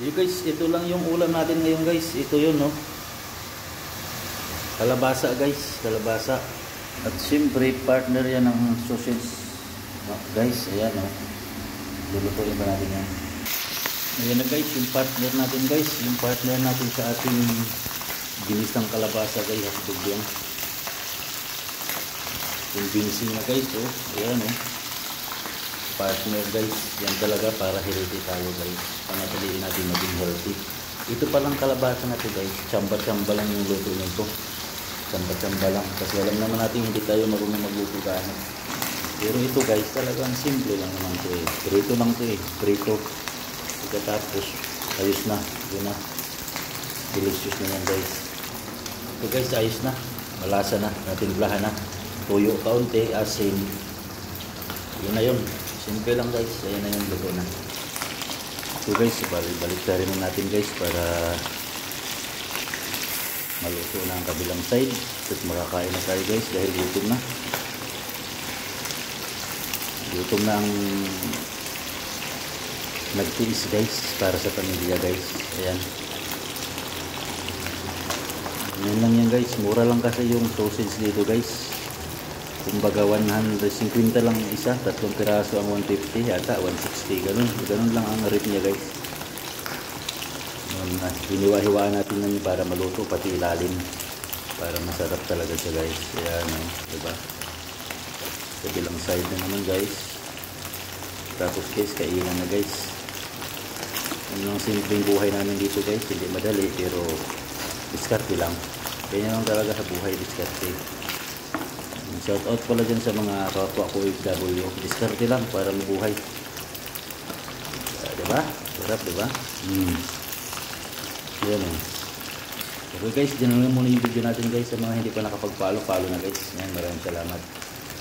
Yo guys, ito lang yung ulam natin ngayon guys. Ito yun, no. Kalabasa guys, kalabasa. At siyempre partner yan ng sausage. No, guys, ayan, no. Lulutuin pa natin yan. Ayan na guys, yung partner natin guys. Yung partner natin sa ating ginisang kalabasa guys. Hasbog yan. Yung ginising na guys, oh. Ayan, no. Partner guys, yan talaga para healthy tayo guys. Panatiliin natin maging healthy. Ito palang kalabasa na ito guys. Tsamba-tsamba lang yung luto nito. Tsamba-tsamba lang. Kasi alam naman natin hindi tayo marunong magluto kaano. Pero ito guys, talagang simple lang naman ito eh. Prito lang ito eh. Prito. Tapos ayos na. Yun na. Delicious na yan guys. Ito guys, ayos na. Malasa na. Natimplahan na. Tuyo kaunti, asin. Yun na yun. Simple lang guys. Ayan na yung luto na. So guys, balik na rin natin guys para maluto na ang kabilang side. At makakain na tayo guys dahil gutom na. Gutom na ang nagtiis guys para sa pamilya guys. Ayan. Yan lang yan guys. Mura lang kasi yung sausage dito guys. Kumbaga 150 lang isa, 3 piraso ang 150 yata, 160, ganun lang ang rate niya guys. Hiniwa-hiwaan natin lang para maluto pati ilalim para masarap talaga siya guys. Ayan, diba? Kabilang side na naman guys. Tapos guys, kainan na guys. Yun lang simpleng buhay namin dito guys. Hindi madali pero diskarte lang. Ganyan lang talaga sa buhay, diskarte. Shout out pala dyan sa mga kapwa ko OFW. Diskarte lang para mabuhay. Diba? Sarap, diba? Yan eh. Okay guys, dyan lang muna yung video natin guys. Sa mga hindi pa nakapag-follow, follow na guys. Yan, maraming salamat.